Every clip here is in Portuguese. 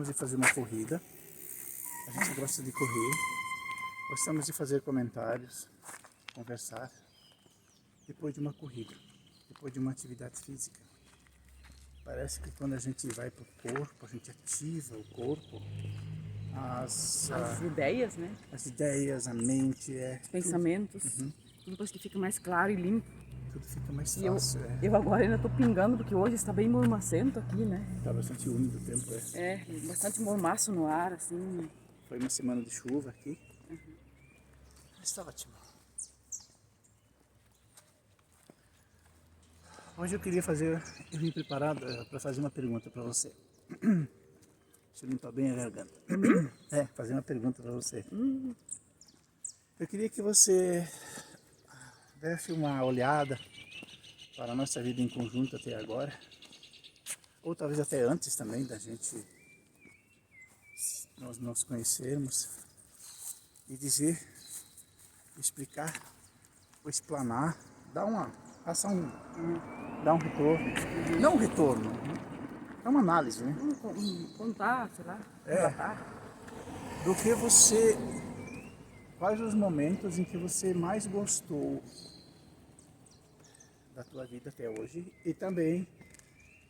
gostamos de fazer uma corrida, a gente gosta de correr, gostamos de fazer comentários, conversar, depois de uma corrida, depois de uma atividade física. Parece que quando a gente vai para o corpo, a gente ativa o corpo, as ideias, né? As ideias, a mente, os pensamentos, tudo depois que fica mais claro e limpo. Tudo fica mais fácil. Eu agora ainda estou pingando, porque hoje está bem mormacento aqui, né? Está bastante úmido o tempo, bastante mormaço no ar, assim. Foi uma semana de chuva aqui. Está ótimo. Hoje eu vim preparado para fazer uma pergunta para você. Deixa eu limpar bem a garganta. Fazer uma pergunta para você. Eu queria que você desse uma olhada para a nossa vida em conjunto até agora, ou talvez até antes também da gente nós nos conhecermos, e dizer, explicar, ou explanar, dar um retorno, não um retorno, é uma análise, né? Contar, sei lá, do que você, quais os momentos em que você mais gostou da tua vida até hoje e também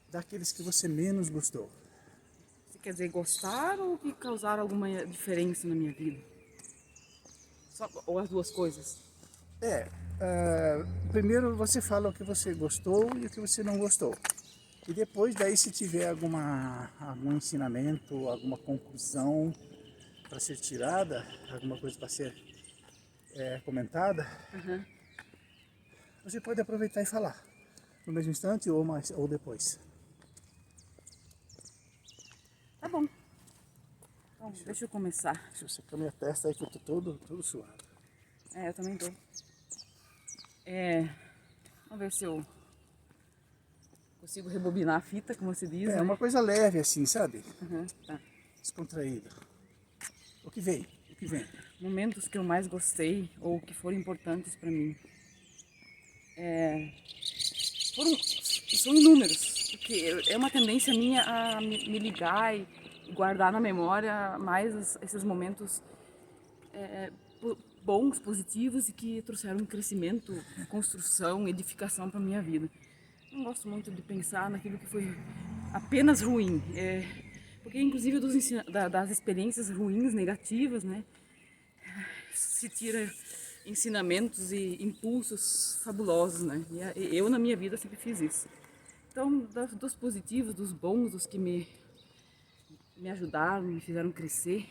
daqueles que você menos gostou. Você quer dizer gostar ou que causaram alguma diferença na minha vida? Ou as duas coisas? Primeiro você fala o que você gostou e o que você não gostou. E depois daí, se tiver algum ensinamento, alguma conclusão para ser tirada, alguma coisa para ser comentada, você pode aproveitar e falar no mesmo instante ou depois. Tá bom. Então, deixa eu começar. Deixa eu secar minha testa aí que eu tô todo suado. Eu também tô. Vamos ver se eu consigo rebobinar a fita, como você diz. Uma coisa leve assim, sabe? Tá. Descontraída. O que vem? Momentos que eu mais gostei ou que foram importantes para mim. São inúmeros, porque é uma tendência minha a me ligar e guardar na memória mais esses momentos bons, positivos e que trouxeram crescimento, construção, edificação para minha vida. Não gosto muito de pensar naquilo que foi apenas ruim, porque inclusive das experiências ruins, negativas, né, se tira ensinamentos e impulsos fabulosos, né? E eu na minha vida sempre fiz isso. Então, dos positivos, dos bons, dos que me ajudaram, me fizeram crescer.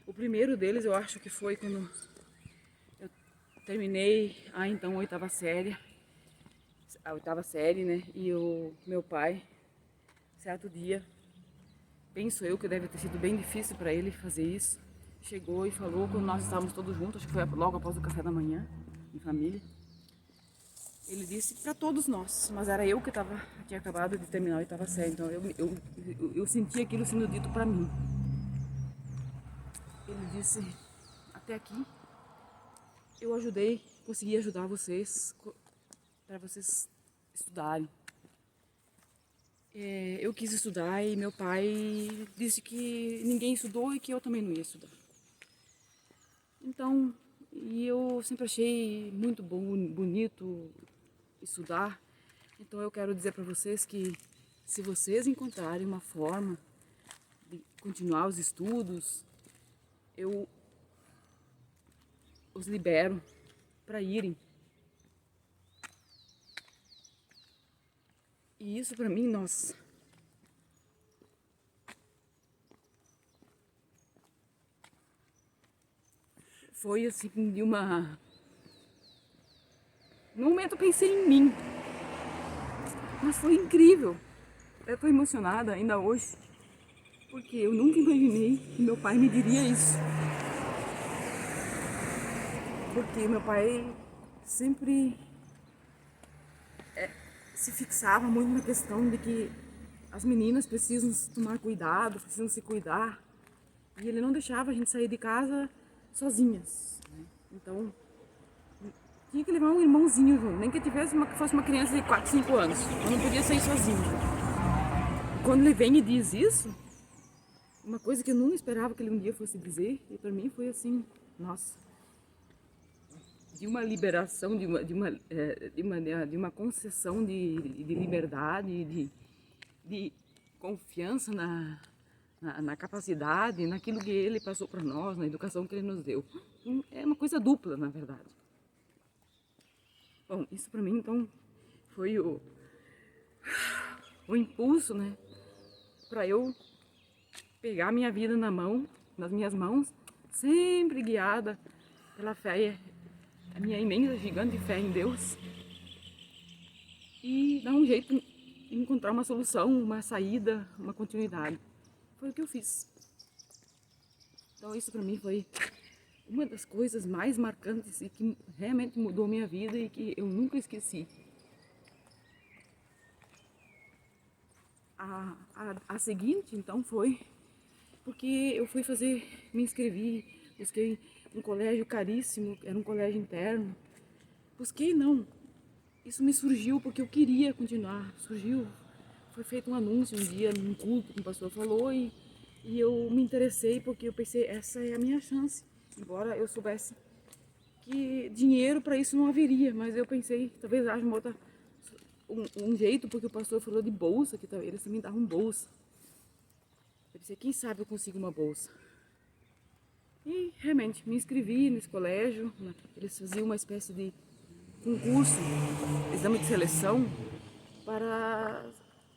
O primeiro deles eu acho que foi quando eu terminei a oitava série, né? E o meu pai, certo dia, penso eu que deve ter sido bem difícil para ele fazer isso, chegou e falou, quando nós estávamos todos juntos, acho que foi logo após o café da manhã, em família. Ele disse para todos nós, mas era eu que tinha acabado de terminar a oitava série, então eu senti aquilo sendo dito para mim. Ele disse, até aqui eu consegui ajudar vocês, para vocês estudarem. Eu quis estudar e meu pai disse que ninguém estudou e que eu também não ia estudar. Então, eu sempre achei muito bonito estudar. Então eu quero dizer para vocês que se vocês encontrarem uma forma de continuar os estudos, eu os libero para irem. E isso para mim, nossa, foi assim no momento eu pensei em mim, mas foi incrível. Eu tô emocionada ainda hoje, porque eu nunca imaginei que meu pai me diria isso. Porque meu pai sempre se fixava muito na questão de que as meninas precisam tomar cuidado, precisam se cuidar. E ele não deixava a gente sair de casa sozinhas, né? Então, tinha que levar um irmãozinho junto, nem que fosse uma criança de 4, 5 anos. Eu não podia sair sozinha. E quando ele vem e diz isso, uma coisa que eu não esperava que ele um dia fosse dizer, e para mim foi assim, nossa, de uma liberação, de uma concessão de liberdade, de confiança na capacidade, naquilo que ele passou para nós, na educação que ele nos deu. É uma coisa dupla, na verdade. Bom, isso para mim, então, foi o impulso, né, para eu pegar minha vida nas minhas mãos, sempre guiada pela fé, a minha imensa, gigante fé em Deus, e dar um jeito de encontrar uma solução, uma saída, uma continuidade. Foi o que eu fiz. Então isso para mim foi uma das coisas mais marcantes e que realmente mudou minha vida e que eu nunca esqueci. A seguinte, então, foi porque eu fui me inscrevi, busquei um colégio caríssimo, era um colégio interno. Busquei não, isso me surgiu porque eu queria continuar, foi feito um anúncio um dia num culto que o pastor falou e eu me interessei porque eu pensei, essa é a minha chance. Embora eu soubesse que dinheiro para isso não haveria, mas eu pensei, talvez haja um jeito, porque o pastor falou de bolsa, que eles também davam bolsa. Eu pensei, quem sabe eu consigo uma bolsa. E realmente me inscrevi nesse colégio, eles faziam uma espécie de concurso, exame de seleção,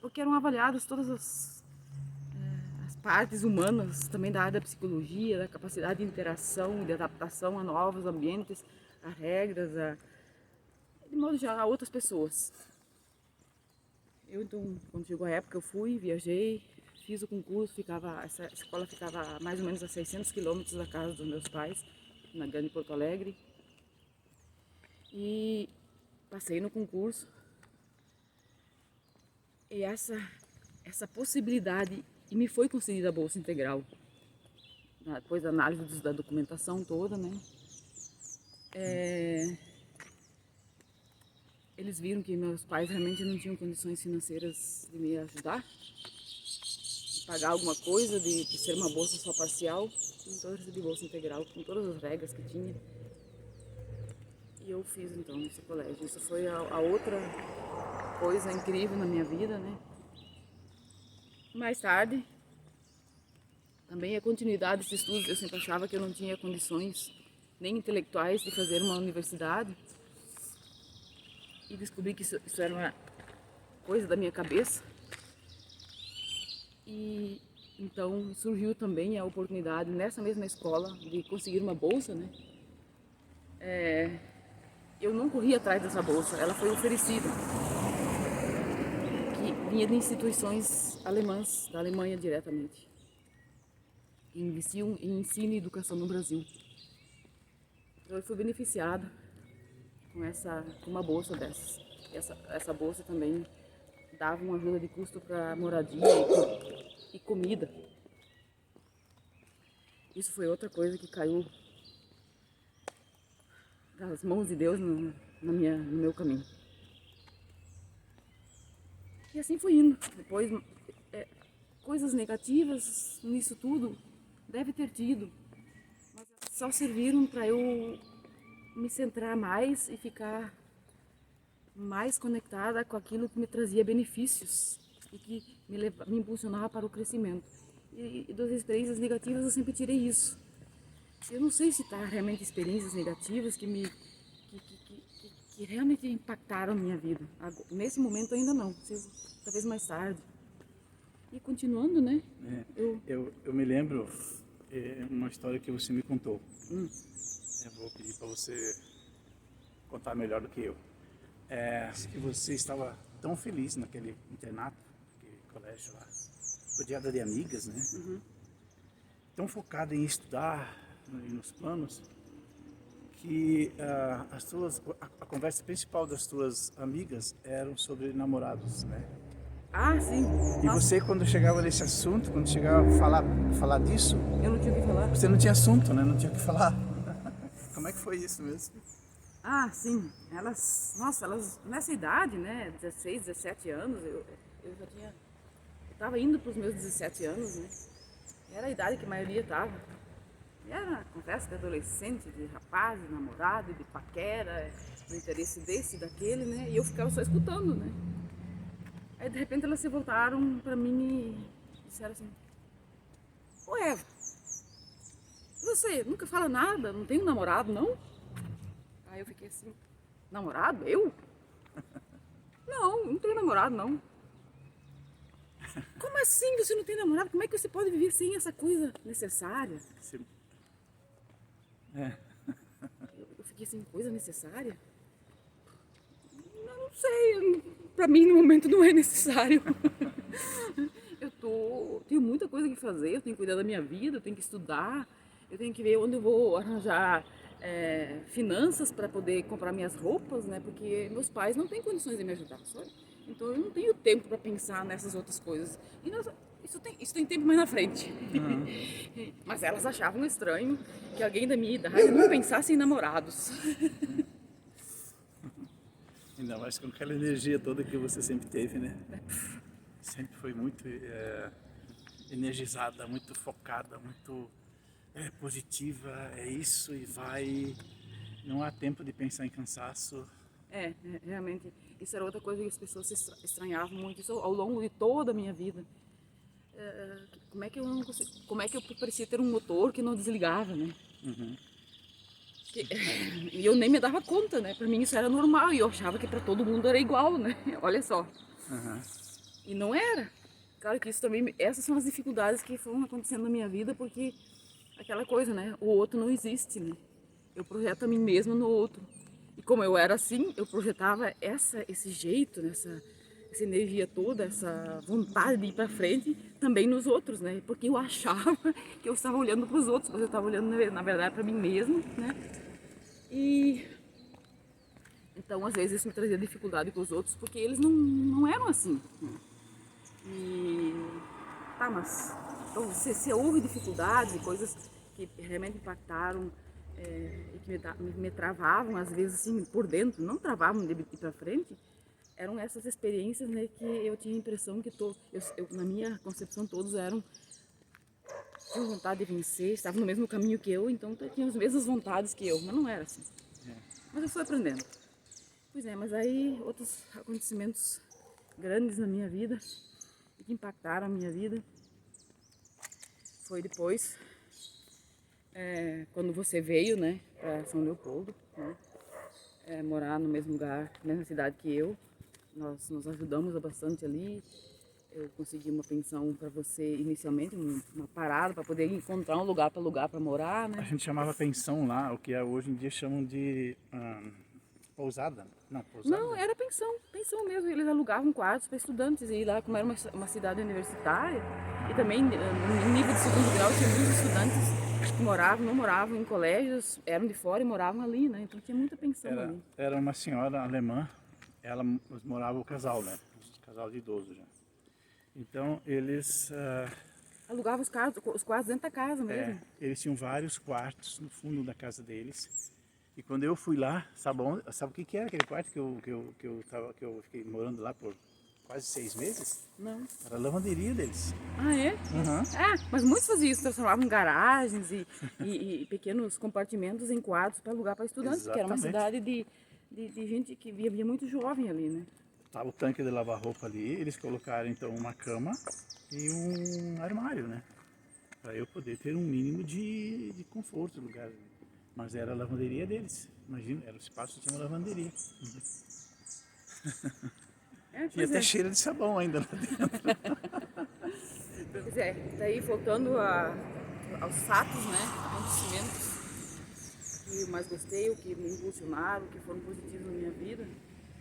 porque eram avaliadas todas as partes humanas, também da área da psicologia, da capacidade de interação e de adaptação a novos ambientes, a regras, de modo geral, a outras pessoas. Eu, então, quando chegou a época, eu fui, viajei, fiz o concurso, essa escola ficava mais ou menos a 600 quilômetros da casa dos meus pais, na grande Porto Alegre. E passei no concurso. E essa possibilidade, e me foi concedida a bolsa integral. Depois da análise da documentação toda, né? Eles viram que meus pais realmente não tinham condições financeiras de me ajudar, de pagar alguma coisa, de ser uma bolsa só parcial. Então eu recebi bolsa integral com todas as regras que tinha. E eu fiz então esse colégio. Isso foi a outra coisa incrível na minha vida, né? Mais tarde, também a continuidade desses estudos, eu sempre achava que eu não tinha condições nem intelectuais de fazer uma universidade. E descobri que isso era uma coisa da minha cabeça. E então surgiu também a oportunidade nessa mesma escola de conseguir uma bolsa, né? Eu não corri atrás dessa bolsa, ela foi oferecida, que vinha de instituições alemãs, da Alemanha diretamente, que investiam em ensino e educação no Brasil. Então eu fui beneficiada com uma bolsa dessas. Essa bolsa também dava uma ajuda de custo para moradia e comida. Isso foi outra coisa que caiu das mãos de Deus no meu caminho. E assim foi indo. Depois, coisas negativas nisso tudo deve ter tido, mas só serviram para eu me centrar mais e ficar mais conectada com aquilo que me trazia benefícios e que me impulsionava para o crescimento. E das experiências negativas eu sempre tirei isso. Eu não sei se está realmente experiências negativas que realmente impactaram a minha vida. Nesse momento ainda não, talvez mais tarde. E continuando, né? Eu me lembro uma história que você me contou. Eu vou pedir para você contar melhor do que eu. Que você estava tão feliz naquele internato, naquele colégio lá, rodeada de amigas, né? Uhum. Tão focada em estudar e nos planos, que a conversa principal das tuas amigas eram sobre namorados, né? Ah, sim. E você, quando chegava nesse assunto, quando chegava a falar disso, Eu não tinha o que falar. você não tinha assunto, né? Não tinha o que falar. Como é que foi isso mesmo? Ah, sim. Elas nessa idade, né, 16, 17 anos, eu já tinha... Eu estava indo para os meus 17 anos, né? Era a idade que a maioria estava. E era conversa de adolescente, de rapaz, de namorado, de paquera, do interesse desse, daquele, né? E eu ficava só escutando, né? Aí de repente elas se voltaram pra mim e disseram assim: Ô Eva, você nunca fala nada, não tem um namorado, não? Aí eu fiquei assim: namorado? Eu? Não tenho namorado, não. Como assim você não tem namorado? Como é que você pode viver sem essa coisa necessária? Você- É, Eu fiquei assim: coisa necessária? Eu não sei, pra mim no momento não é necessário. Tenho muita coisa que fazer, eu tenho que cuidar da minha vida, eu tenho que estudar, eu tenho que ver onde eu vou arranjar finanças para poder comprar minhas roupas, né? Porque meus pais não têm condições de me ajudar, sabe? Então eu não tenho tempo para pensar nessas outras coisas. E isso tem tempo mais na frente. Mas elas achavam estranho que alguém da minha idade não pensasse em namorados. ainda mais com aquela energia toda que você sempre teve, né? Sempre foi muito energizada, muito focada, muito positiva, é isso e vai. Não há tempo de pensar em cansaço. Realmente, isso era outra coisa que as pessoas se estranhavam muito, isso ao longo de toda a minha vida. Como é que eu não consigo, como é que eu parecia ter um motor que não desligava, né? E eu nem me dava conta, né? Pra mim isso era normal e eu achava que pra todo mundo era igual, né? Olha só. Uhum. E não era. Claro que isso também, essas são as dificuldades que foram acontecendo na minha vida, porque aquela coisa, né? O outro não existe, né? Eu projeto a mim mesma no outro. E como eu era assim, eu projetava esse jeito, né? Essa energia toda, essa vontade de ir pra frente também nos outros, né? Porque eu achava que eu estava olhando para os outros, mas eu estava olhando na verdade para mim mesma, né? E então às vezes isso me trazia dificuldade com os outros porque eles não eram assim. E tá, mas então você houve dificuldades e coisas que realmente impactaram e que me travavam às vezes assim por dentro, não travavam de ir para frente. Eram essas experiências, né, que eu tinha a impressão que na minha concepção todos tinham vontade de vencer, estavam no mesmo caminho que eu, então tinham as mesmas vontades que eu, mas não era assim. Mas eu fui aprendendo. Pois é, mas aí outros acontecimentos grandes na minha vida e que impactaram a minha vida foi depois, quando você veio, né, para São Leopoldo, né, morar no mesmo lugar, na mesma cidade que eu. Nós nos ajudamos bastante ali. Eu consegui uma pensão para você inicialmente, uma parada para poder encontrar um lugar para alugar para morar, A né? gente chamava pensão lá, o que hoje em dia chamam de pousada. Não, pousada. Não, era pensão mesmo. Eles alugavam quartos para estudantes e lá, como era uma cidade universitária e também no nível de segundo grau tinha muitos estudantes que não moravam em colégios, eram de fora e moravam ali, né? Então tinha muita pensão ali. Era uma senhora alemã, ela morava o casal, né? Um casal de idosos já. Então eles Alugavam os quartos dentro da casa mesmo. eles tinham vários quartos no fundo da casa deles. E quando eu fui lá, sabe o que que era aquele quarto que eu fiquei morando lá por quase 6 meses? Não. Era a lavanderia deles. Ah, é? Uhum. Mas muitos faziam isso, transformavam garagens e pequenos compartimentos em quartos para alugar para estudantes, que era uma Exatamente. cidade de gente que havia muito jovem ali, né? Tava o tanque de lavar roupa ali, eles colocaram então uma cama e um armário, né? Para eu poder ter um mínimo de conforto no lugar. Mas era a lavanderia deles. Imagina, era o espaço que tinha uma lavanderia. E Pois até é. cheiro de sabão ainda lá dentro. Pois é, daí voltando aos fatos, né? Acontecimentos que eu mais gostei, o que me impulsionaram, o que foram positivos na minha vida,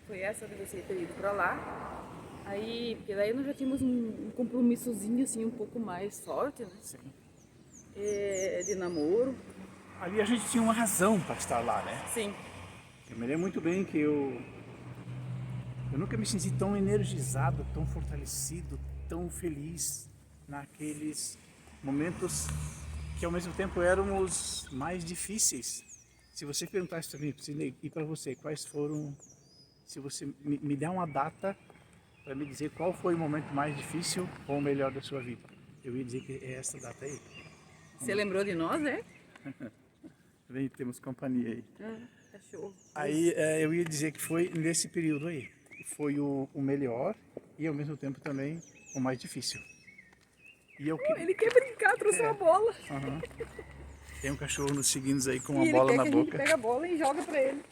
foi essa de você ter ido para lá. Aí, porque daí nós já tínhamos um compromissozinho assim um pouco mais forte, né? Sim. De namoro. Ali a gente tinha uma razão para estar lá, né? Sim. Eu me lembro muito bem que eu nunca me senti tão energizado, tão fortalecido, tão feliz naqueles momentos que ao mesmo tempo eram os mais difíceis. Se você perguntasse para mim, e para você, quais foram, se você me der uma data para me dizer qual foi o momento mais difícil ou o melhor da sua vida, eu ia dizer que é essa data aí. Você lembrou de nós, é? Vem, temos companhia aí. Cachorro. Aí eu ia dizer que foi nesse período aí. Foi o melhor e ao mesmo tempo também o mais difícil. E eu Ele quer brincar, trouxe uma bola. Aham. Tem um cachorro nos seguindo aí com uma E ele bola quer na que a gente boca. pega a bola e joga pra ele.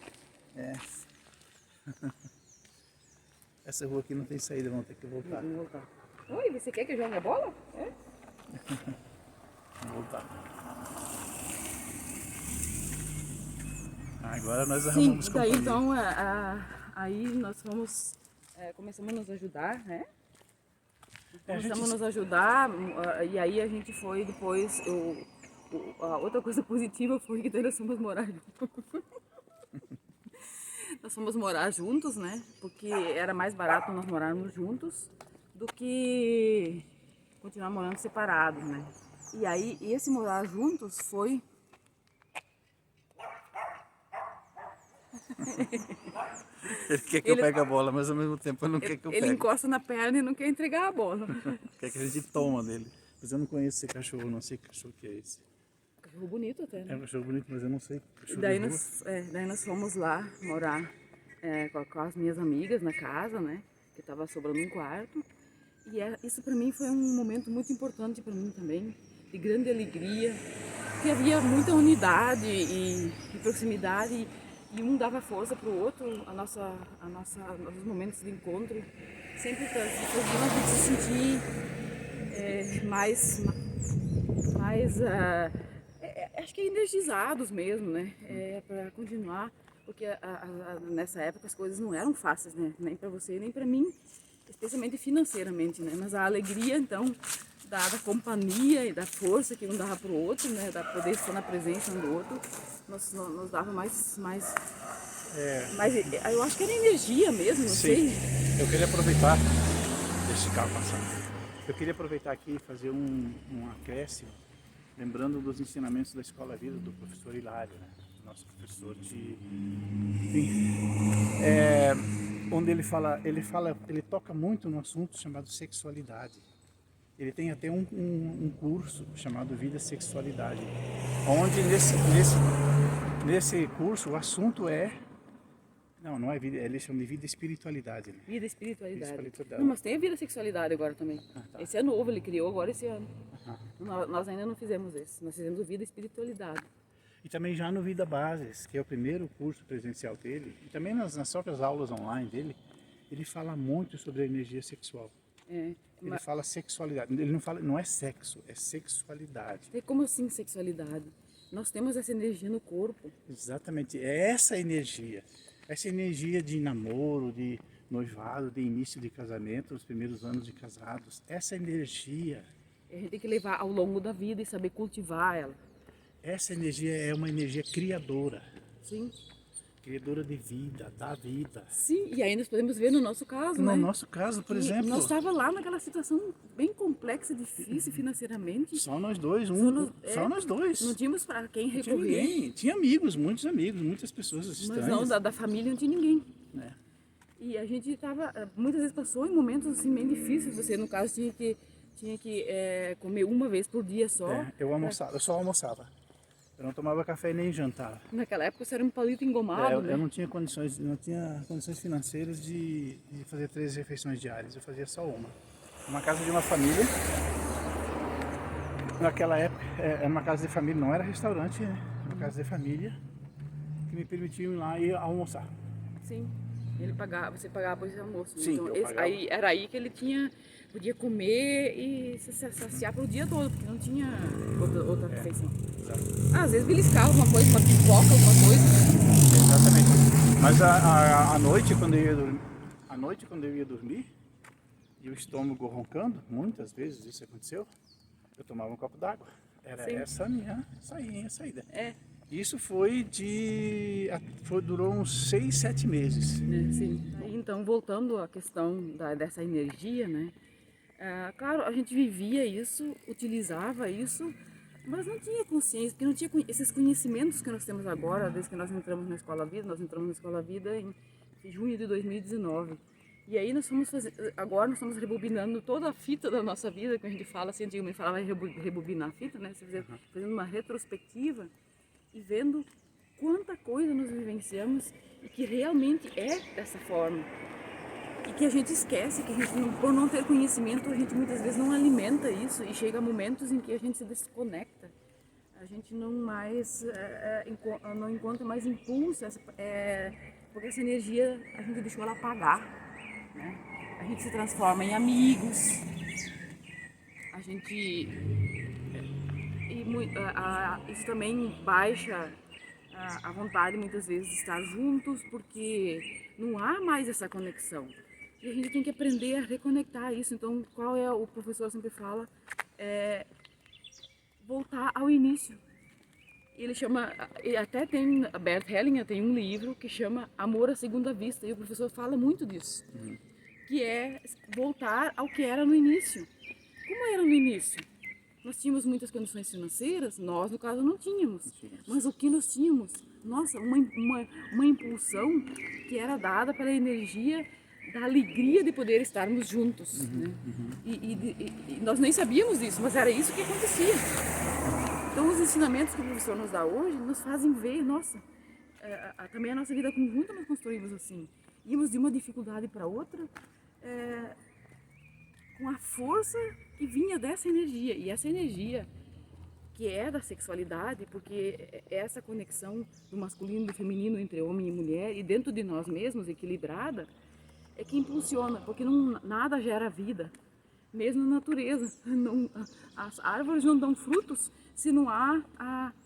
É. Essa rua aqui não tem saída, vamos ter que voltar. Vamos voltar. Oi, você quer que eu jogue a bola? É? Vamos voltar. Agora nós Sim, arrumamos daí companhia. então aí nós fomos, começamos a nos ajudar, né? Começamos a nos ajudar e aí a gente foi depois, a outra coisa positiva foi que nós fomos morar juntos. Nós fomos morar juntos, né? Porque era mais barato nós morarmos juntos do que continuar morando separados, né? E aí esse morar juntos foi... Ele quer que eu pegue a bola, mas ao mesmo tempo não quer que eu pegue. Ele encosta na perna e não quer entregar a bola. Quer que a gente toma dele. Mas eu não conheço esse cachorro, não sei que cachorro que é esse. Cachorro bonito até, né? É um cachorro bonito, mas eu não sei. Cachorro Daí de rua. daí nós fomos lá morar com as minhas amigas na casa, né? Que estava sobrando um quarto. E isso para mim foi um momento muito importante para mim também, de grande alegria, que havia muita unidade e proximidade e um dava força para o outro, nossos momentos de encontro sempre faziam a gente se sentir acho que energizados mesmo, né? Para continuar, porque nessa época as coisas não eram fáceis, né? Nem para você nem para mim, especialmente financeiramente, né? Mas a alegria então da companhia e da força que um dava para o outro, né? Da poder estar na presença um do outro, nos dava mais eu acho que era energia mesmo, não sei. Eu queria aproveitar, deixa esse carro passar. Eu queria aproveitar aqui e fazer um acréscimo, lembrando dos ensinamentos da Escola Vida do professor Hilário, né? Nosso professor de... onde ele toca muito no assunto chamado sexualidade. Ele tem até um curso chamado Vida e Sexualidade, onde nesse curso o assunto não é vida, eles chamam de vida e espiritualidade. Né? Vida e espiritualidade. Espiritualidade. Não, mas tem a vida e sexualidade agora também. Tá. Esse é novo, ele criou agora esse ano. Nós ainda não fizemos esse, nós fizemos o vida e espiritualidade. E também já no Vida Bases, que é o primeiro curso presencial dele, e também nas próprias aulas online dele, ele fala muito sobre a energia sexual. Ele fala sexualidade, ele não fala, não é sexo, é sexualidade. Como assim sexualidade? Nós temos essa energia no corpo. Exatamente, é essa energia de namoro, de noivado, de início de casamento, os primeiros anos de casados, essa energia... A gente tem que levar ao longo da vida e saber cultivar ela. Essa energia é uma energia criadora. Sim. Criadora de vida, da vida. Sim, e aí nós podemos ver no nosso caso, né? No nosso caso, por exemplo... Nós estávamos lá naquela situação bem complexa, difícil financeiramente. Só nós dois, só nós dois. Não tínhamos para quem recorrer. Não tinha ninguém. Tinha amigos, muitas pessoas estranhas. Mas não, da família não tinha ninguém. É. E a gente muitas vezes passou em momentos assim bem difíceis. Você, no caso, tinha que comer uma vez por dia só. Eu só almoçava. Eu não tomava café nem jantava. Naquela época você era um palito engomado, né? Eu não tinha condições financeiras de fazer 3 refeições diárias. Eu fazia só uma. Uma casa de uma família. Naquela época era uma casa de família, não era restaurante, né? Uma casa de família que me permitiam ir lá e almoçar. Sim. Você pagava por esse almoço. Sim, então, eu pagava. era aí que ele podia comer e se saciar pro dia todo, porque não tinha outra refeição. Exato. Às vezes beliscava uma coisa, uma pipoca, alguma coisa. Exatamente. Mas à noite, quando eu ia dormir, e o estômago roncando, muitas vezes isso aconteceu, eu tomava um copo d'água. Era essa a minha saída. Isso durou uns 6, 7 meses. Sim. Aí, então, voltando à questão dessa energia, né? Claro, a gente vivia isso, utilizava isso, mas não tinha consciência, porque não tinha esses conhecimentos que nós temos agora, desde que nós entramos na Escola Vida. Nós entramos na Escola Vida em junho de 2019. E aí agora nós estamos rebobinando toda a fita da nossa vida, que a gente fala assim, antigamente falava rebobinar a fita, né? Fazendo uma retrospectiva e vendo quanta coisa nós vivenciamos e que realmente é dessa forma. E que a gente esquece, que a gente, por não ter conhecimento, a gente muitas vezes não alimenta isso e chega a momentos em que a gente se desconecta. A gente não encontra mais impulso, porque essa energia a gente deixou ela apagar, né? A gente se transforma em amigos, a gente isso também baixa a vontade muitas vezes de estar juntos, porque não há mais essa conexão. E a gente tem que aprender a reconectar isso. Então, o professor sempre fala, voltar ao início. Ele chama, e até tem, a Bert Hellinger tem um livro que chama Amor à Segunda Vista, e o professor fala muito disso, que é voltar ao que era no início. Como era no início? Nós tínhamos muitas condições financeiras, nós no caso não tínhamos, mas o que nós tínhamos? Nossa, uma impulsão que era dada pela energia da alegria de poder estarmos juntos, né? E nós nem sabíamos disso, mas era isso que acontecia. Então, os ensinamentos que o professor nos dá hoje nos fazem ver, nossa, também a nossa vida conjunta nós construímos assim. Íamos de uma dificuldade para outra, com a força que vinha dessa energia. E essa energia, que é da sexualidade, porque é essa conexão do masculino e do feminino entre homem e mulher, e dentro de nós mesmos, equilibrada, é que impulsiona, porque nada gera vida. Mesmo na natureza, as árvores não dão frutos se não há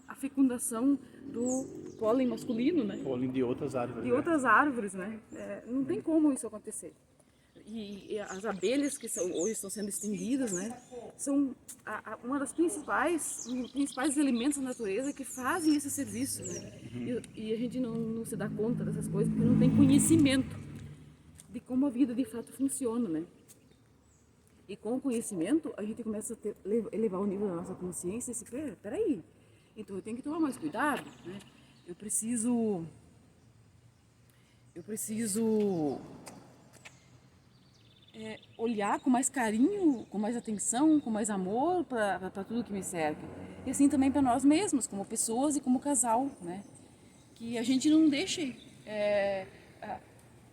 a fecundação do pólen masculino, né? Pólen de outras árvores. De outras árvores, né? Não tem como isso acontecer. E as abelhas que hoje estão sendo extinguidas, né? São uma das principais elementos da natureza que fazem esse serviço, né? E a gente não se dá conta dessas coisas porque não tem conhecimento de como a vida de fato funciona, né? E com o conhecimento, a gente começa a elevar o nível da nossa consciência e se peraí, então eu tenho que tomar mais cuidado, né? Eu preciso olhar com mais carinho, com mais atenção, com mais amor para tudo que me cerca. E assim também para nós mesmos, como pessoas e como casal, né? Que a gente não deixe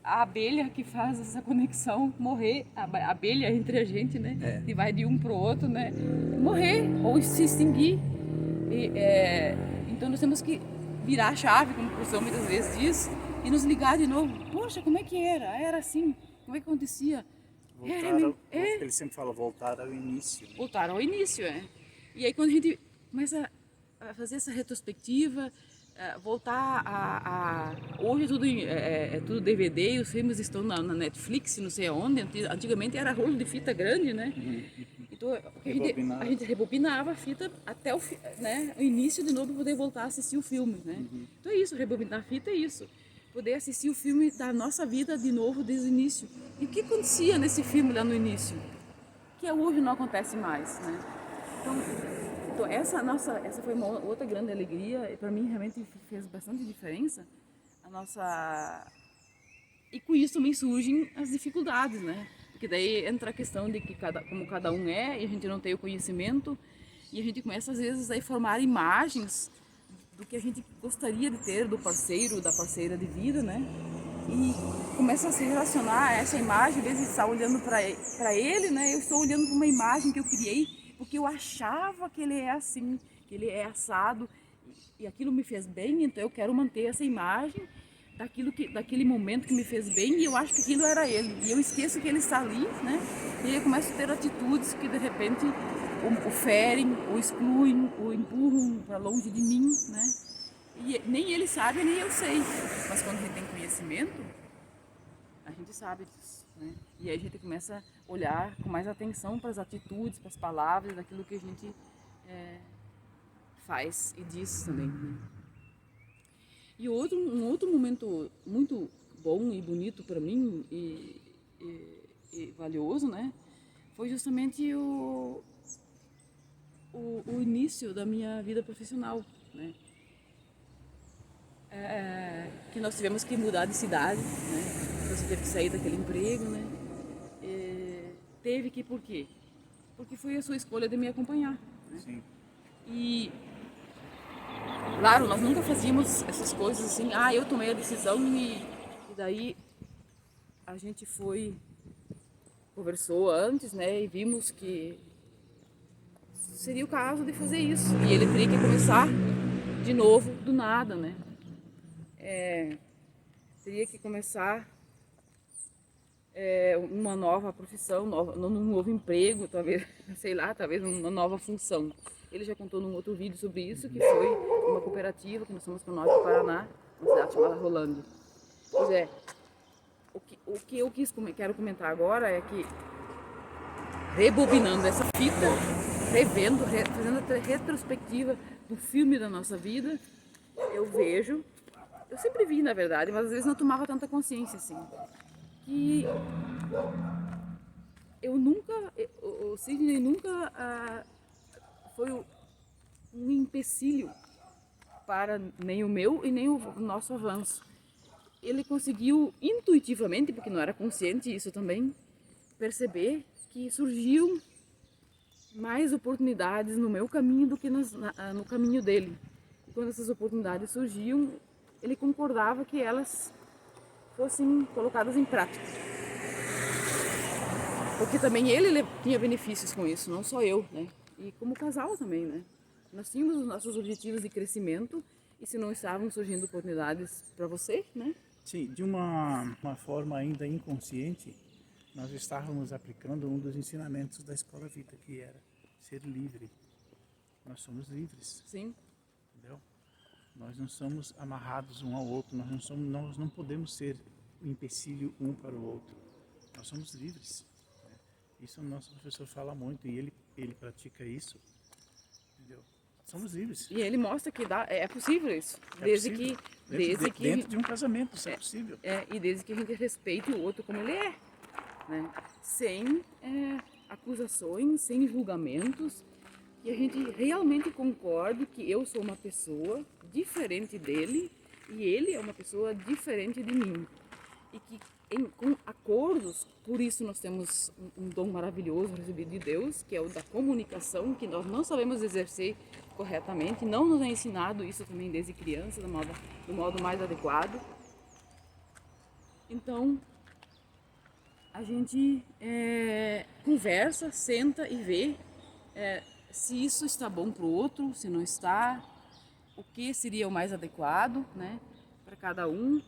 a abelha que faz essa conexão morrer, a abelha entre a gente, né? Que vai de um para o outro, né? Morrer ou se extinguir. Então nós temos que virar a chave, como o professor muitas vezes diz, e nos ligar de novo. Poxa, como é que era? Era assim? Como é que acontecia? Ele sempre fala voltar ao início. Né? Voltar ao início, E aí quando a gente começa a fazer essa retrospectiva, voltar hoje é tudo DVD, os filmes estão na Netflix, não sei aonde. Antigamente era rolo de fita grande, né? Então a gente rebobinava a fita até o início de novo para poder voltar a assistir o filme, né? Então é isso, rebobinar a fita é isso. Poder assistir o filme da nossa vida de novo desde o início. E o que acontecia nesse filme lá no início? Que hoje não acontece mais, né? Então essa foi uma outra grande alegria e para mim realmente fez bastante diferença e com isso também surgem as dificuldades, né? Porque daí entra a questão de que como cada um e a gente não tem o conhecimento e a gente começa às vezes a formar imagens do que a gente gostaria de ter do parceiro, da parceira de vida, né? E começa a se relacionar a essa imagem, em vez de estar olhando para ele, né? Eu estou olhando para uma imagem que eu criei porque eu achava que ele é assim, que ele é assado, e aquilo me fez bem, então eu quero manter essa imagem daquele momento que me fez bem, e eu acho que aquilo era ele, e eu esqueço que ele está ali, né? E aí eu começo a ter atitudes que de repente o ferem, o excluem, o empurram para longe de mim, né? E nem ele sabe, nem eu sei, mas quando a gente tem conhecimento, a gente sabe disso, né? E aí a gente começa a olhar com mais atenção para as atitudes, para as palavras, daquilo que a gente faz e diz também, né? E um outro momento muito bom e bonito para mim e valioso, né? Foi justamente o início da minha vida profissional, né? Que nós tivemos que mudar de cidade, né? você teve que sair daquele emprego, né? Teve que por quê? Porque foi a sua escolha de me acompanhar, né? Sim. E, claro, nós nunca fazíamos essas coisas assim, eu tomei a decisão e daí a gente conversou antes, né, e vimos que seria o caso de fazer isso. E ele teria que começar de novo do nada, né? Teria que começar uma nova profissão, num novo emprego, talvez, sei lá, talvez uma nova função. Ele já contou num outro vídeo sobre isso, que foi uma cooperativa que nós somos para o norte do Paraná, uma cidade chamada Rolândia. Pois é, o que eu quero comentar agora é que, rebobinando essa fita, revendo, fazendo a retrospectiva do filme da nossa vida, eu sempre vi, na verdade, mas às vezes não tomava tanta consciência assim, que o Sidney nunca foi um empecilho para nem o meu e nem o nosso avanço. Ele conseguiu intuitivamente, porque não era consciente isso também, perceber que surgiam mais oportunidades no meu caminho do que no caminho dele. E quando essas oportunidades surgiam, ele concordava que elas fossem colocadas em prática. Porque também ele tinha benefícios com isso, não só eu, né? E como casal também, né? Nós tínhamos os nossos objetivos de crescimento e se não estavam surgindo oportunidades para você, né? Sim, de uma forma ainda inconsciente, nós estávamos aplicando um dos ensinamentos da Escola Vida, que era ser livre. Nós somos livres. Sim. Entendeu? Nós não somos amarrados um ao outro, nós não podemos ser um empecilho um para o outro. Nós somos livres. Né? Isso o nosso professor fala muito e ele pratica isso. Entendeu? Somos livres. E ele mostra que é possível isso. Dentro de um casamento, isso é possível. E desde que a gente respeite o outro como ele é. Né? Sem acusações, sem julgamentos. E a gente realmente concorde que eu sou uma pessoa diferente dele e ele é uma pessoa diferente de mim. E que com acordos, por isso nós temos um dom maravilhoso recebido de Deus, que é o da comunicação, que nós não sabemos exercer corretamente, não nos é ensinado isso também desde criança, do modo mais adequado. Então, a gente conversa, senta e vê se isso está bom para o outro, se não está, o que seria o mais adequado, né, para cada um.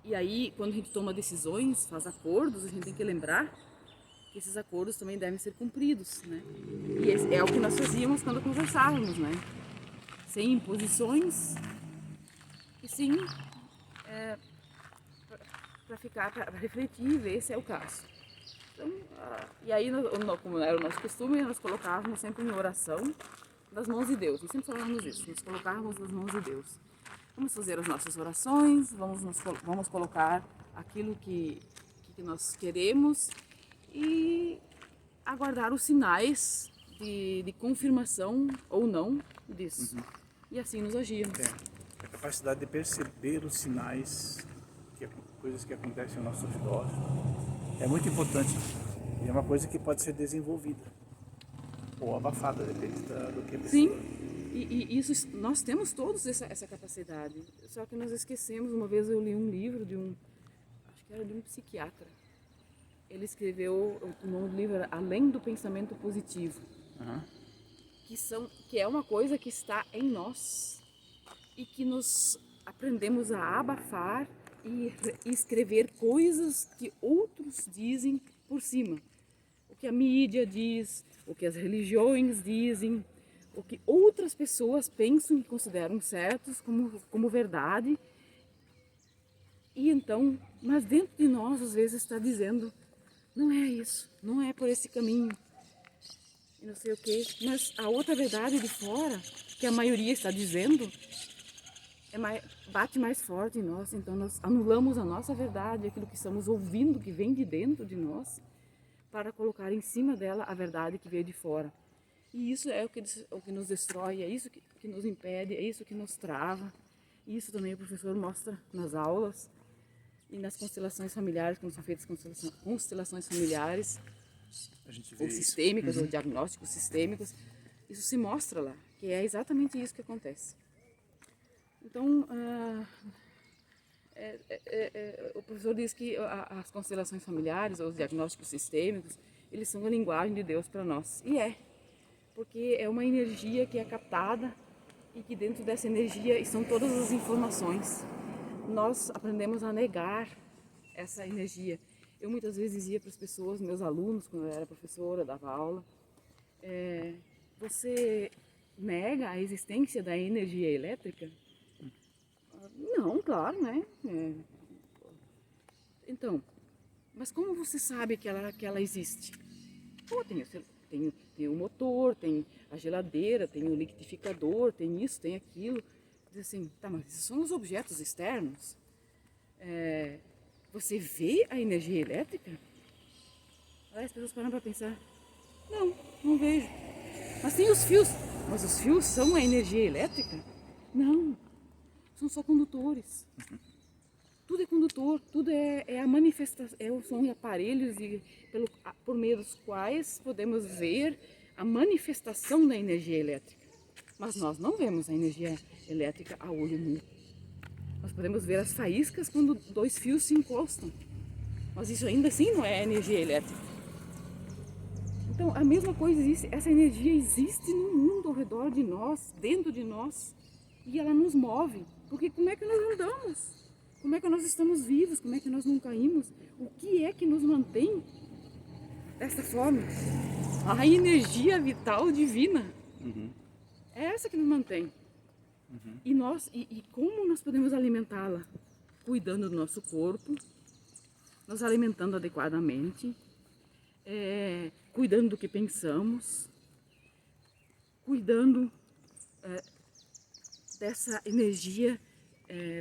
E aí, quando a gente toma decisões, faz acordos, a gente tem que lembrar que esses acordos também devem ser cumpridos, né? E é o que nós fazíamos quando conversávamos, né? Sem imposições e sim para refletir e ver se é o caso. Então, e aí, como era o nosso costume, nós colocávamos sempre em oração das mãos de Deus. Nós sempre falávamos isso, nós colocávamos nas mãos de Deus. Vamos fazer as nossas orações, vamos colocar aquilo que nós queremos e aguardar os sinais de confirmação ou não disso. Uhum. E assim nos agíamos. A capacidade de perceber os sinais, coisas que acontecem ao nosso redor, é muito importante. E é uma coisa que pode ser desenvolvida ou abafada, depende do que a pessoa... Sim. E isso, nós temos todos essa capacidade, só que nós esquecemos. Uma vez eu li um livro acho que era de um psiquiatra. Ele escreveu, o nome do livro era Além do Pensamento Positivo, que é uma coisa que está em nós e que nós aprendemos a abafar e escrever coisas que outros dizem por cima. O que a mídia diz, o que as religiões dizem, o que outras pessoas pensam e consideram certos como verdade. E então, mas dentro de nós às vezes está dizendo, não é isso, não é por esse caminho, e não sei o quê. Mas a outra verdade de fora, que a maioria está dizendo, bate mais forte em nós. Então nós anulamos a nossa verdade, aquilo que estamos ouvindo, que vem de dentro de nós, para colocar em cima dela a verdade que veio de fora. E isso é o que nos destrói, é isso que nos impede, é isso que nos trava. Isso também o professor mostra nas aulas e nas constelações familiares, quando são feitas constelações familiares, A gente vê ou isso. sistêmicas, ou diagnósticos sistêmicos. Isso se mostra lá, que é exatamente isso que acontece. Então, o professor diz que as constelações familiares, ou os diagnósticos sistêmicos, eles são a linguagem de Deus para nós. E porque é uma energia que é captada e que dentro dessa energia estão todas as informações. Nós aprendemos a negar essa energia. Eu muitas vezes dizia para as pessoas, meus alunos, quando eu era professora, dava aula, você nega a existência da energia elétrica? Não, claro, né? Então, mas como você sabe que ela existe? Pô, tem o motor, tem a geladeira, tem o liquidificador, tem isso, tem aquilo. Diz assim, tá, mas esses são os objetos externos. Você vê a energia elétrica? Aí as pessoas param para pensar, não vejo. Mas tem os fios. Mas os fios são a energia elétrica? Não, são só condutores. Tudo é condutor, tudo é a manifestação, são aparelhos por meio dos quais podemos ver a manifestação da energia elétrica. Mas nós não vemos a energia elétrica a olho nu. Nós podemos ver as faíscas quando dois fios se encostam. Mas isso ainda assim não é energia elétrica. Então a mesma coisa existe, essa energia existe no mundo ao redor de nós, dentro de nós, e ela nos move. Porque como é que nós andamos? Como é que nós estamos vivos? Como é que nós não caímos? O que é que nos mantém dessa forma? A energia vital divina. É essa que nos mantém. E como nós podemos alimentá-la? Cuidando do nosso corpo, nos alimentando adequadamente, cuidando do que pensamos, cuidando dessa energia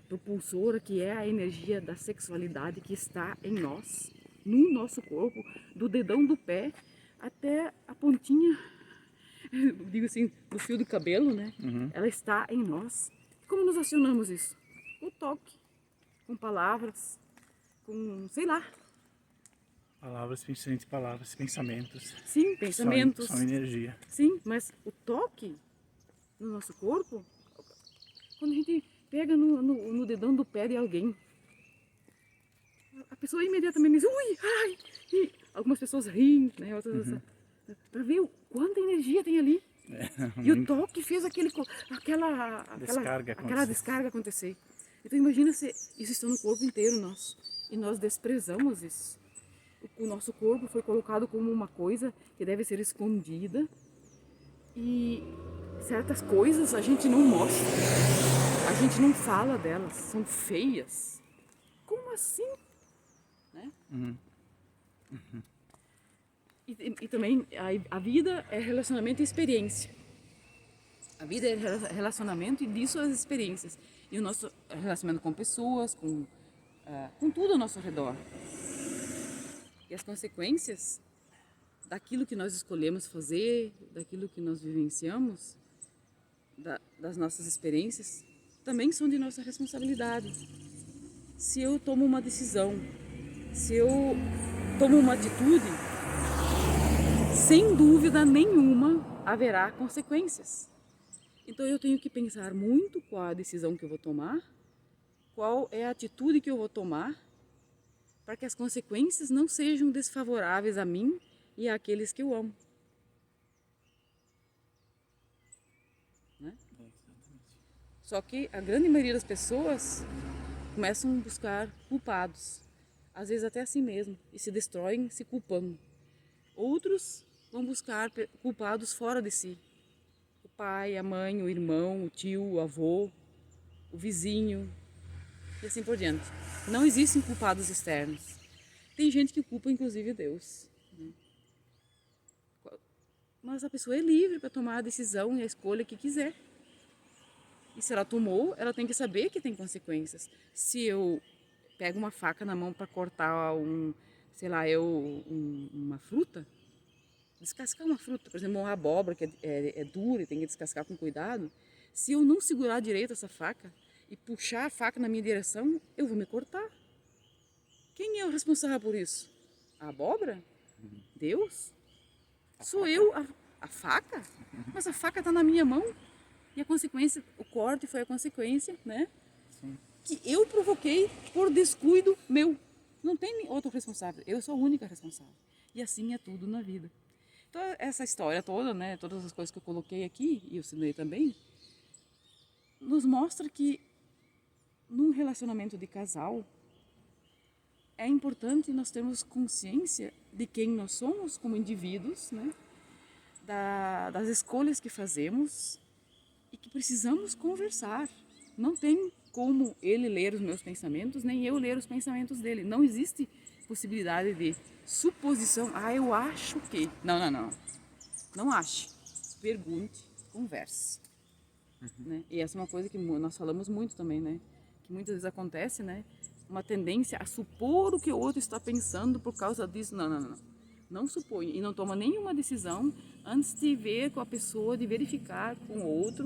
propulsora, que é a energia da sexualidade que está em nós, no nosso corpo, do dedão do pé até a pontinha, digo assim, do fio do cabelo, né? Ela está em nós. Como nos acionamos isso? Com o toque, com palavras, com, sei lá. Palavras, pensamentos. Sim, pensamentos. São energia. Sim, mas o toque no nosso corpo, quando a gente pega no dedão do pé de alguém, a pessoa imediatamente diz, ui, ai, e algumas pessoas riem, né? Outras, para ver o quanta energia tem ali. E o toque fez aquela descarga acontecer. Então imagina se isso está no corpo inteiro nosso e nós desprezamos isso. O nosso corpo foi colocado como uma coisa que deve ser escondida e certas coisas a gente não mostra, a gente não fala delas, são feias. Como assim? Né? E também a vida é relacionamento e experiência. A vida é relacionamento e disso as experiências. E o nosso relacionamento com pessoas, com tudo ao nosso redor. E as consequências daquilo que nós escolhemos fazer, daquilo que nós vivenciamos, das nossas experiências, também são de nossa responsabilidade. Se eu tomo uma decisão, se eu tomo uma atitude, sem dúvida nenhuma haverá consequências. Então eu tenho que pensar muito qual a decisão que eu vou tomar, qual é a atitude que eu vou tomar, para que as consequências não sejam desfavoráveis a mim e àqueles que eu amo. Né? Só que a grande maioria das pessoas começam a buscar culpados, às vezes até assim mesmo, e se destroem se culpando. Outros vão buscar culpados fora de si. O pai, a mãe, o irmão, o tio, o avô, o vizinho e assim por diante. Não existem culpados externos. Tem gente que culpa inclusive Deus. Né? Mas a pessoa é livre para tomar a decisão e a escolha que quiser. E se ela tomou, ela tem que saber que tem consequências. Se eu pego uma faca na mão para cortar uma fruta, descascar uma fruta, por exemplo, uma abóbora que é dura e tem que descascar com cuidado, se eu não segurar direito essa faca, e puxar a faca na minha direção, eu vou me cortar. Quem é o responsável por isso? A abóbora? Deus? Sou eu a faca? Mas a faca está na minha mão. E a consequência, o corte foi a consequência, né? Sim. Que eu provoquei por descuido meu. Não tem outro responsável, eu sou a única responsável. E assim é tudo na vida. Então essa história toda, né, todas as coisas que eu coloquei aqui, e o Sidney também, nos mostra que num relacionamento de casal é importante nós termos consciência de quem nós somos como indivíduos, né, das escolhas que fazemos e que precisamos conversar. Não tem como ele ler os meus pensamentos, nem eu ler os pensamentos dele. Não existe possibilidade de suposição. Ah, eu acho que... Não. Não ache. Pergunte, converse. Né? E essa é uma coisa que nós falamos muito também, né? Que muitas vezes acontece, né? Uma tendência a supor o que o outro está pensando por causa disso. Não. Não suponha e não toma nenhuma decisão antes de ver com a pessoa, de verificar com o outro.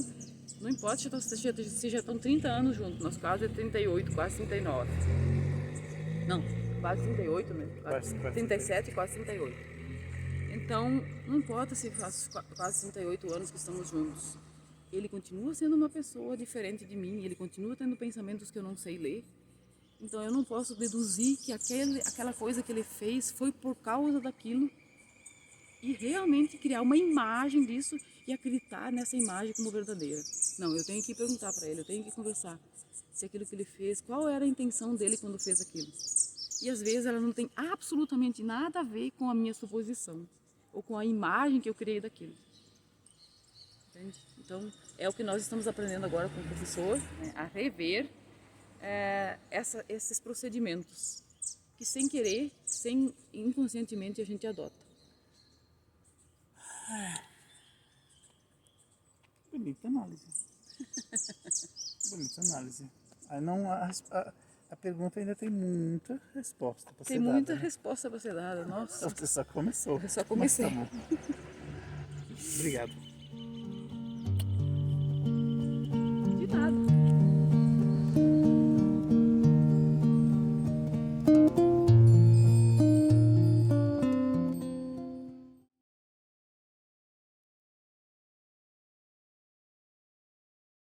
Não importa se já estão 30 anos juntos, nosso caso é 38, quase 39. Não, quase 38, né? Quase 37, quase 38. Então, não importa se faz quase 38 anos que estamos juntos. Ele continua sendo uma pessoa diferente de mim, ele continua tendo pensamentos que eu não sei ler. Então eu não posso deduzir que aquela coisa que ele fez foi por causa daquilo e realmente criar uma imagem disso e acreditar nessa imagem como verdadeira. Não, eu tenho que perguntar para ele, eu tenho que conversar se aquilo que ele fez, qual era a intenção dele quando fez aquilo. E às vezes ela não tem absolutamente nada a ver com a minha suposição ou com a imagem que eu criei daquilo. Entende? Então é o que nós estamos aprendendo agora com o professor, né, a rever esses procedimentos que sem querer, inconscientemente a gente adota. Bonita análise. Bonita análise. Aí não, a pergunta ainda tem muita resposta para ser dada. Tem muita né? resposta para ser dada, nossa. Você só começou. Eu só comecei. Mas tá bom. Obrigado.